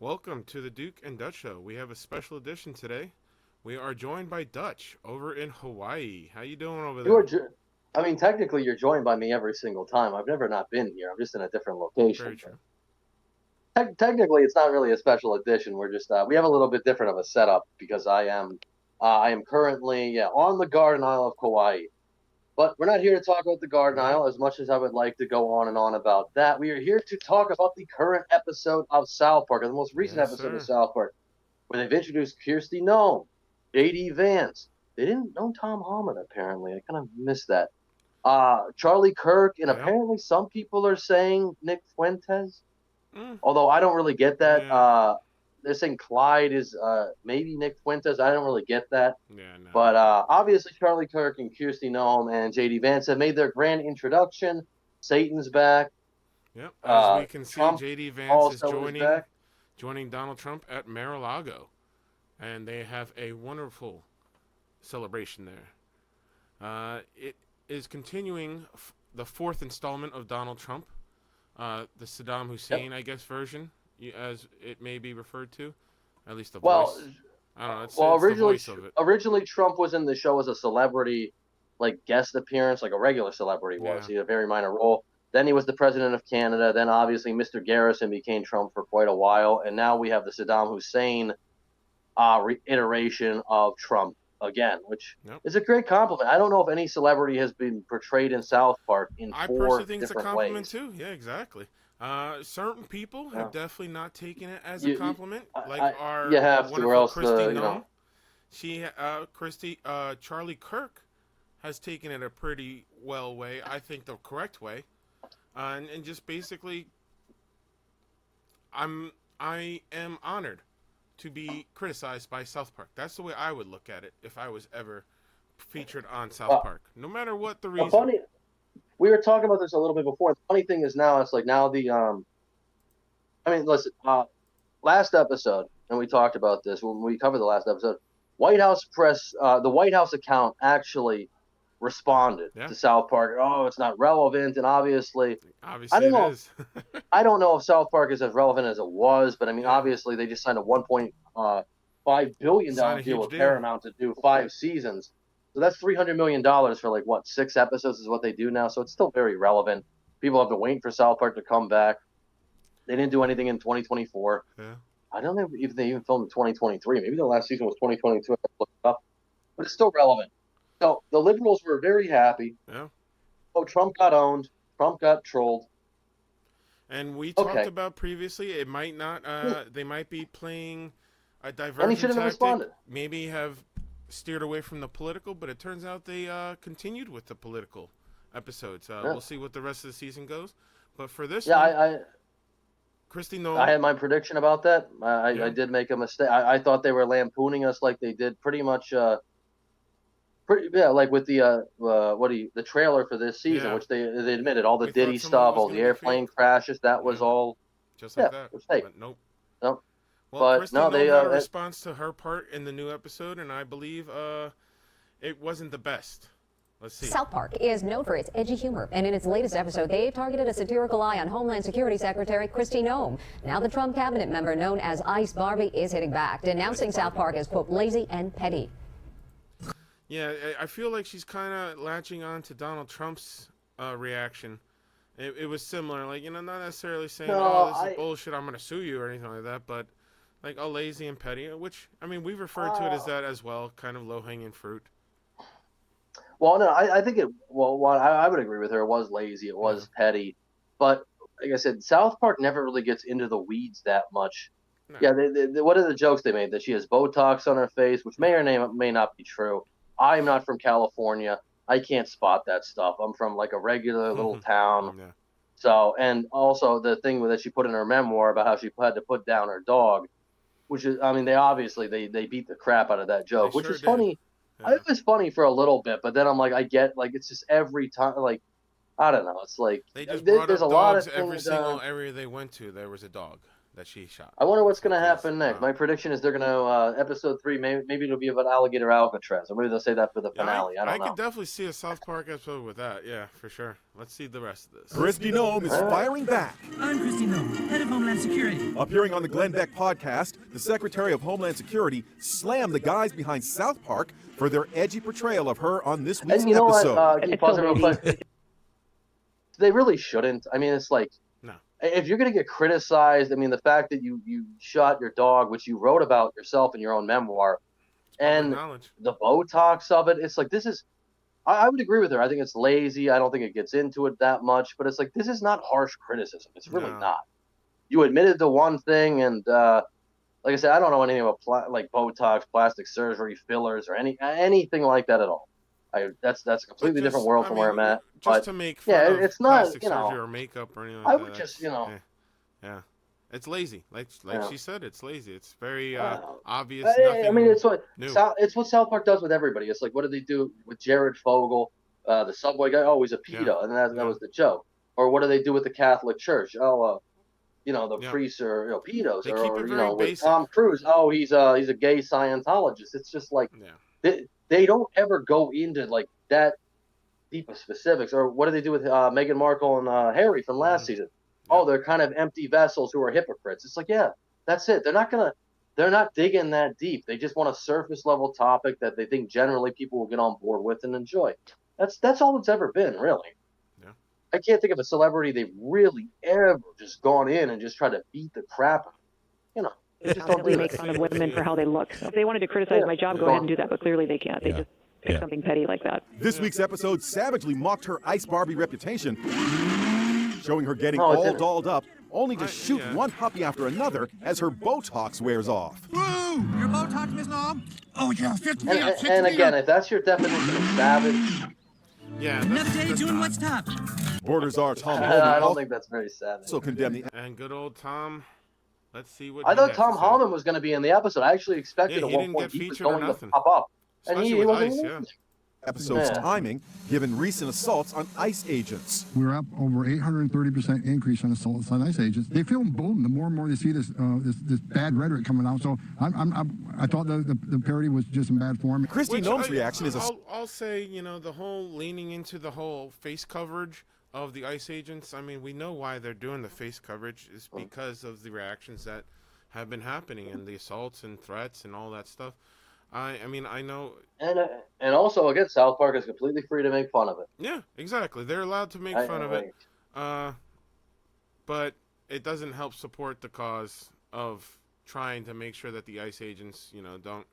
Welcome to the Duke and Dutch Show. We have a special edition today. We are joined by Dutch over in Hawaii. How you doing over You are, there? technically, you're joined by me every single time. I've never not been here. I'm just in a different Very location. true. But technically, it's not really a special edition. We're just we have a little bit different of a setup because I am currently on the Garden Isle of Kauai. But we're not here to talk about the Garden No. Isle as much as I would like to go on and on about that. We are here to talk about the current episode of South Park, or the most recent Yes, episode of sir. South Park, where they've introduced Kristi Noem, JD Vance. They didn't know Tom Holland apparently. I kind of missed that. Charlie Kirk, and Yep. apparently some people are saying Nick Fuentes, Mm, although I don't really get that. yeah. They're saying Clyde is maybe Nick Fuentes. I don't really get that. Yeah, no. But obviously, Charlie Kirk and Kirstie Noem and JD Vance have made their grand introduction. Satan's back. Yep. As we can see, Trump JD Vance is also is joining back. joining Donald Trump at Mar-a-Lago, and they have a wonderful celebration there. It is continuing the fourth installment of Donald Trump, the Saddam Yep. Hussein, I guess, version, as it may be referred to, at least the Well, voice. I don't know. It's well, it's the originally, voice of it. originally Trump was in the show as a celebrity, like guest appearance, like a regular celebrity was. Yeah. He had a very minor role. Then he was the president of Canada. Then obviously Mr. Garrison became Trump for quite a while, and now we have the Saddam Hussein iteration of Trump again, which Yep. is a great compliment. I don't know if any celebrity has been portrayed in South Park in I personally four think it's a different compliment ways. too. Yeah, exactly. Certain people have Yeah. definitely not taken it as a You, compliment, like I, you our have to, or wonderful else Kristi the Noem. Charlie Kirk has taken it a pretty well way. I think the correct way, and just basically, I am honored to be criticized by South Park. That's the way I would look at it if I was ever featured on South uh, Park, no matter what the a reason. funny. We were talking about this a little bit before. The funny thing is now it's like now the I mean, listen, last episode, and we talked about this when we covered the last episode. White House press, the White House account actually responded Yeah, to South Park. Oh, it's not relevant, and obviously, I obviously don't it know. is. I don't know if South Park is as relevant as it was, but I mean, Yeah, obviously, they just signed a $1.5 billion sign a deal huge with deal. Paramount to do 5 seasons. So that's $300 million for like what 6 episodes is what they do now. So it's still very relevant. People have been waiting for South Park to come back. They didn't do anything in 2024. Yeah, I don't know if they even filmed in 2023. Maybe the last season was 2022. I looked it up, but it's still relevant. So the liberals were very happy. yeah. Oh, Trump got owned. Trump got trolled. And we talked Okay, about previously, it might not. They might be playing a and he diversion shouldn't have tactic. responded. Maybe have steered away from the political, but it turns out they continued with the political episodes. Yeah, We'll see what the rest of the season goes. But for this yeah. one, I Kristi I Noem, had my prediction about that. I yeah, did make a mistake. I thought they were lampooning us like they did pretty much. Yeah, like with the the trailer for this season, yeah, which they admitted all the we thought Diddy some of it stuff, was all going the to be airplane fake. crashes, that was Yeah, all just yeah, like it that. was fake. But nope. No, Well, but Kristi no, Noem they had a response to her part in the new episode, and I believe it wasn't the best. Let's see. South Park is known for its edgy humor, and in its latest episode, they've targeted a satirical eye on Homeland Security Secretary Kristi Noem. Now the Trump cabinet member known as Ice Barbie is hitting back, denouncing South Park as, quote, lazy and petty. Yeah, I feel like she's kind of latching on to Donald Trump's reaction. It was similar, like, not necessarily saying, "Oh, no, this is bullshit, I'm gonna sue you" or anything like that, but like, "Oh, lazy and petty," which I mean, we've referred to it as uh, that as well, kind of low hanging fruit. well, no, I think it. Well, I would agree with her. It was lazy. It Yeah, was petty. But like I said, South Park never really gets into the weeds that much. no, Yeah, what are the jokes they made? That she has Botox on her face, which may or may not be true. I'm not from California. I can't spot that stuff. I'm from like a regular little town. yeah, So, and also the thing that she put in her memoir about how she had to put down her dog, which is, I mean, they obviously they beat the crap out of that they joke, which sure is did. funny. It Yeah, was funny for a little bit, but then I'm like, I get like it's just every time like I don't know. It's like They just brought there's up a lot dogs of every things. single area they went to. There was a dog that she shot. I wonder what's It's like, going to happen geez, next. wow. My prediction is they're going to episode 3. Maybe it'll be about alligator Alcatraz, or maybe they'll say that for the Yeah, finale. I I don't know. could definitely see a South Park episode with that. Yeah, for sure. Let's see the rest of this. Kristi Noem is firing back. I'm Kristi Noem, head of Homeland Security. Appearing on the Glenn Beck podcast, the Secretary of Homeland Security slammed the guys behind South Park for their edgy portrayal of her on this week's And you know episode. what? Can you pause it real quick? They really shouldn't. I mean, it's like, No. if you're going to get criticized, I mean, the fact that you shot your dog, which you wrote about yourself in your own memoir, and Knowledge. the Botox of it, it's like, this is, I would agree with her. I think it's lazy. I don't think it gets into it that much, but it's like, this is not harsh criticism. It's really No. not. You admitted to one thing, and like I said, I don't know anything about like Botox, plastic surgery, fillers, or anything like that at all. That's a completely different world from where I'm at. Just But to make fun yeah, of it's not, plastic surgery or makeup or anything like I that. would just, Yeah. It's lazy. Like Yeah. she said, it's lazy. It's very obvious. I mean, it's what new. it's what South Park does with everybody. It's like, what do they do with Jared Fogle, the Subway guy? Oh, he's a pedo, and that was the joke. Or what do they do with the Catholic Church? Oh, the priests are pedos. They keep it Or very with basic. Tom Cruise, oh, he's a gay Scientologist. It's just like they don't ever go into like that deep of specifics. Or what do they do with Meghan Markle and Harry from last season? Oh, they're kind of empty vessels who are hypocrites. It's like, yeah, that's it. They're not digging that deep. They just want a surface level topic that they think generally people will get on board with and enjoy. That's all it's ever been, really. Yeah. I can't think of a celebrity they've really ever just gone in and just tried to beat the crap out of. They just don't Constantly do make that. fun of women for how they look. So if they wanted to criticize my job, go ahead and do that. But clearly they can't. They just pick something petty like that. This week's episode savagely mocked her Ice Barbie reputation, showing her getting No, it all didn't. dolled up, only to shoot yeah. one puppy after another as her Botox wears off. Woo! Your Botox, Miss Noem? Oh, yeah, 50 And again, if that's your definition of savage, Yeah. Enough day that's doing not- what's top. Border czar Tom I Homan don't think that's very savage. also condemned the And good old Tom. Let's see what. I he thought has Tom to say. Holland was going to be in the episode. I actually expected Yeah, at he one didn't point get he was featured or going to nothing. pop up. And Especially he with wasn't Ice, in yeah. it. episode's Yeah. timing, given recent assaults on ICE agents. We're up over 830% increase on assaults on ICE agents. They feel emboldened the more and more they see this bad rhetoric coming out. So I thought the parody was just in bad form. Kristi Which Noem's reaction is I'll say, the whole leaning into the whole face coverage of the ICE agents. I mean, we know why they're doing the face coverage is because of the reactions that have been happening and the assaults and threats and all that stuff. I mean, I know. And also, again, South Park is completely free to make fun of it. Yeah, exactly. They're allowed to make fun of it. But it doesn't help support the cause of trying to make sure that the ICE agents, don't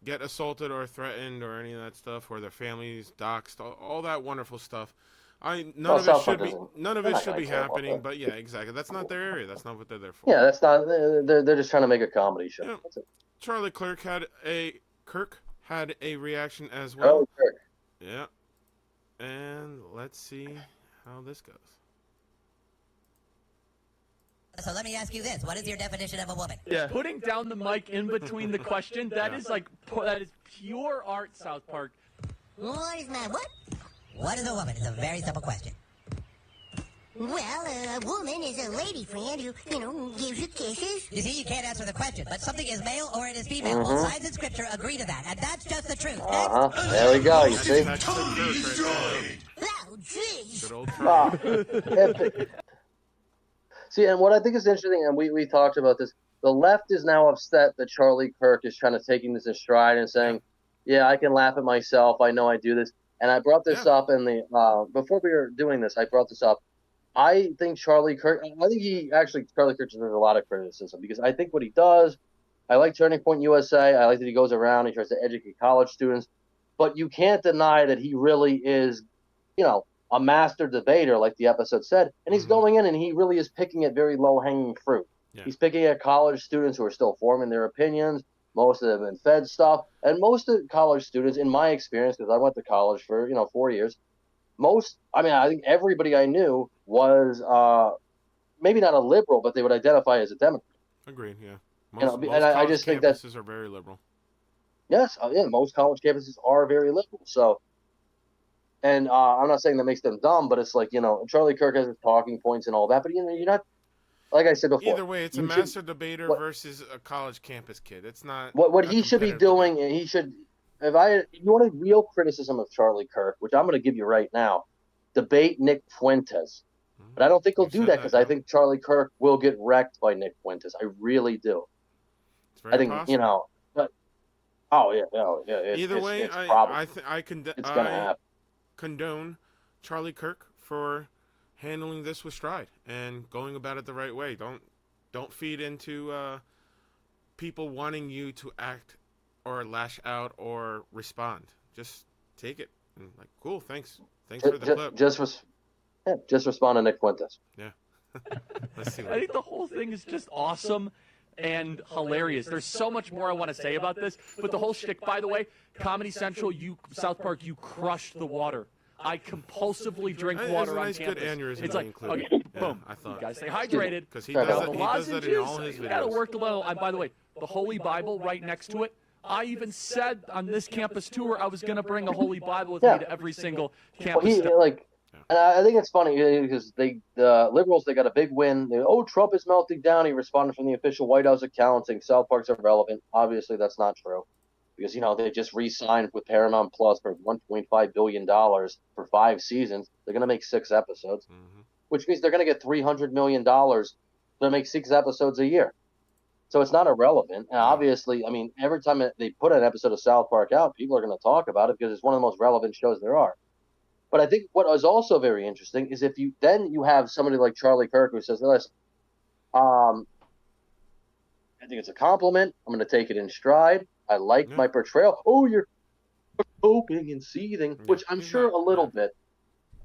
get assaulted or threatened or any of that stuff, or their families doxxed, all that wonderful stuff. None of it should be happening. that. But yeah, exactly. That's not their area. That's not what they're there for. Yeah, that's not. They're just trying to make a comedy show. Yeah. That's it. Charlie Kirk had a reaction as well. Oh, sure. Yeah. And let's see how this goes. So let me ask you this. What is your definition of a woman? Yeah. Putting down the mic in between the question, that is that is pure art, South Park. What is my what? What is a woman? It's a very simple question. Well, a woman is a lady friend who, gives you kisses. You see, you can't answer the question, but something is male or it is female. Both sides in Scripture agree to that, and that's just the truth. There we go. You see? That's the Kirk right Oh, jeez. there. Good old Kirk. See, and what I think is interesting, and we talked about this, the left is now upset that Charlie Kirk is trying to taking this in stride and saying, yeah, I can laugh at myself. I know I do this. And I brought this up in the before we were doing this, I brought this up. I think Charlie Kirk deserves a lot of criticism because I think what he does, I like Turning Point USA. I like that he goes around, he tries to educate college students, but you can't deny that he really is, a master debater, like the episode said, and he's going in and he really is picking at very low-hanging fruit. Yeah. He's picking at college students who are still forming their opinions. Most of them have been fed stuff, and most of college students, in my experience, because I went to college for 4 years, I think everybody I knew was maybe not a liberal, but they would identify as a Democrat. Agreed. Yeah. And Most I college just think that campuses are very liberal. yes, most college campuses are very liberal. So And I'm not saying that makes them dumb, but it's like, Charlie Kirk has his talking points and all that. But you're not, like I said before. Either way, it's a you should- master debater what- versus a college campus kid. It's not What a he should be competitive doing, debate. he should. If you want a real criticism of Charlie Kirk, which I'm going to give you right now, debate Nick Fuentes. But I don't think he'll You've do said that that, because yeah. I think Charlie Kirk will get wrecked by Nick Fuentes. I really do. It's very I think possible. But, Either way, it's probably I it's gonna happen. condone Charlie Kirk for handling this with stride and going about it the right way. Don't feed into people wanting you to act or lash out or respond. Just take it and like, cool, thanks for the clip. Just respond to Nick Fuentes. Yeah. Let's see. I think the whole thing is just awesome and hilarious. There's so much more I want to say about this, but the whole shtick, by the way, Comedy Central, South Park, you crushed the water. I compulsively drink water on nice, campus. Good aneurysm It's like, included. okay, Yeah, boom. I thought. You gotta stay hydrated. Because he Sorry, does Bill. that. He does that in all his You gotta videos. work the little. By the way, the Holy Bible right next to it. I even said on this campus tour I was gonna bring a Holy Bible with me to every single campus. And I think it's funny because the liberals, they got a big win. Trump is melting down. He responded from the official White House account saying South Park's irrelevant. Obviously, that's not true because, they just re-signed with Paramount Plus for $1.5 billion for 5 seasons. They're going to make 6 episodes, which means they're going to get $300 million to make 6 episodes a year. So it's not irrelevant. And obviously, every time they put an episode of South Park out, people are going to talk about it because it's one of the most relevant shows there are. But I think what is also very interesting is if you have somebody like Charlie Kirk who says, listen, I think it's a compliment. I'm going to take it in stride. I like my portrayal. Oh, you're hoping and seething, which I'm sure a little bit.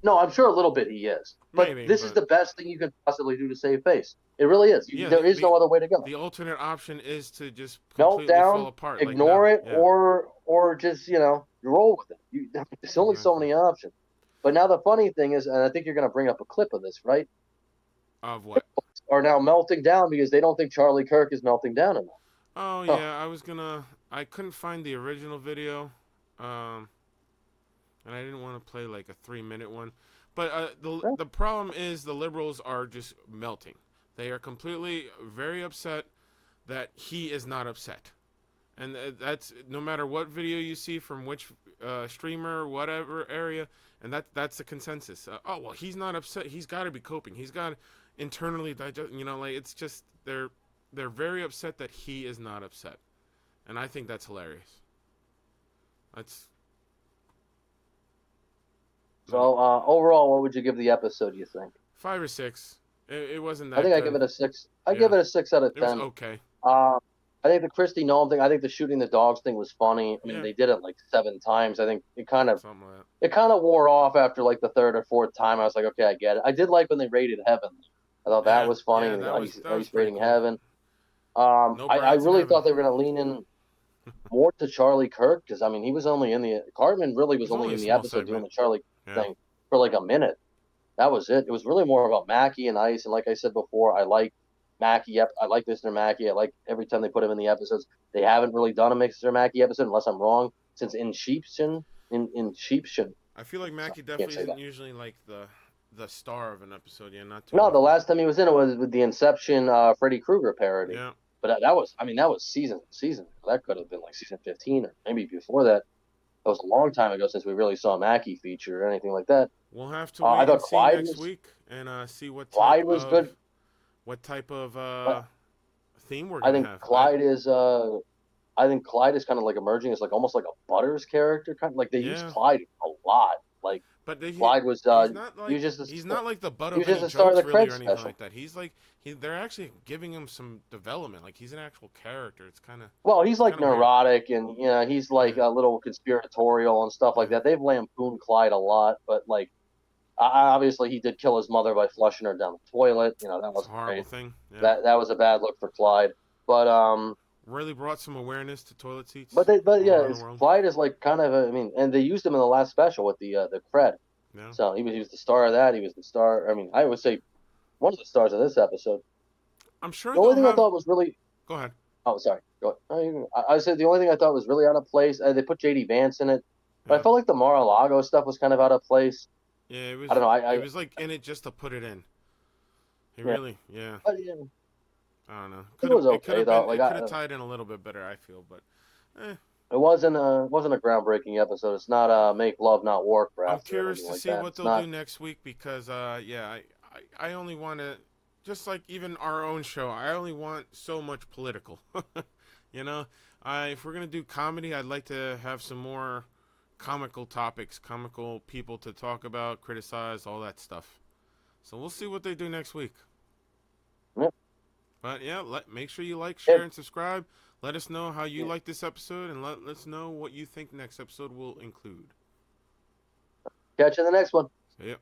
No, I'm sure a little bit he is. But this is the best thing you can possibly do to save face. It really is. There is no other way to go. The alternate option is to just Melt completely down, fall apart. ignore it, or just, roll with it. There's only so many options. But now the funny thing is, and I think you're going to bring up a clip of this, right? Of what? Are now melting down because they don't think Charlie Kirk is melting down enough. Oh, yeah. I couldn't find the original video. And I didn't want to play like a 3-minute one. But the problem is the liberals are just melting. They are completely very upset that he is not upset. And that's no matter what video you see from which streamer, whatever area, and that's the consensus. He's not upset. He's got to be coping. He's got to internally digest. It's just they're very upset that he is not upset, and I think that's hilarious. So overall, what would you give the episode? You think 5 or 6? It wasn't that. I think I give it a 6. I give it a 6 out of 10. It was okay. I think the Kristi Noem thing. I think the shooting the dogs thing was funny. They did it like 7 times. I think it kind of wore off after like the 3rd or 4th time. I was like, okay, I get it. I did like when they raided Heaven. I thought that was funny. Yeah, that was raiding cool. Heaven. I really thought they were going to lean in more to Charlie Kirk because he was only in the Cartman really was only in the episode doing the Charlie thing for like a minute. That was it. It was really more about Mackie and Ice. And like I said before, I like Mackie. I like Mr. Mackie. I like every time they put him in the episodes. They haven't really done a Mr. Mackie episode, unless I'm wrong, since in Sheepshin. I feel like Mackie definitely isn't usually like the star of an episode. Yeah, not too. No, the last time he was in it was with the Inception Freddy Krueger parody. Yeah. But that was season. That could have been like season 15 or maybe before that. That was a long time ago since we really saw Mackie feature or anything like that. We'll have to wait and see next week and see what type Clyde was good. What type of theme we're I gonna think have. Clyde is. I think Clyde is kind of like emerging as like almost like a Butters character, kind of like they use Clyde a lot. Like, but Clyde was. He's not like the butt of any any star of jokes the really Cred or anything special. like that. He's like they're actually giving him some development. Like he's an actual character. It's kind of. Well, he's like neurotic and he's like a little conspiratorial and stuff like that. They've lampooned Clyde a lot, but like. Obviously, he did kill his mother by flushing her down the toilet. That was a horrible thing. Yeah. That was a bad look for Clyde. But really brought some awareness to toilet seats. But Clyde is like kind of and they used him in the last special with the Cred. Yeah. So he was the star of that. He was the star. I would say one of the stars of this episode. I'm sure. The only thing I thought was really. Go ahead. Oh, sorry. Go ahead. I said the only thing I thought was really out of place. They put JD Vance in it. But I felt like the Mar-a-Lago stuff was kind of out of place. Yeah, it was. I don't know. It was like in it just to put it in. It really, yeah. But, yeah. I don't know. It was okay though. It could have tied in a little bit better, I feel, but. It wasn't a groundbreaking episode. It's not a make love not war craft. I'm curious to see what they'll do next week because I only want to, just like even our own show, I only want so much political. You know, if we're gonna do comedy, I'd like to have some more comical topics, comical people to talk about, criticize, all that stuff. So we'll see what they do next week. Yep. But yeah, make sure you like, share, and subscribe. Let us know how you like this episode, and let us know what you think next episode will include. Catch you in the next one. Yep.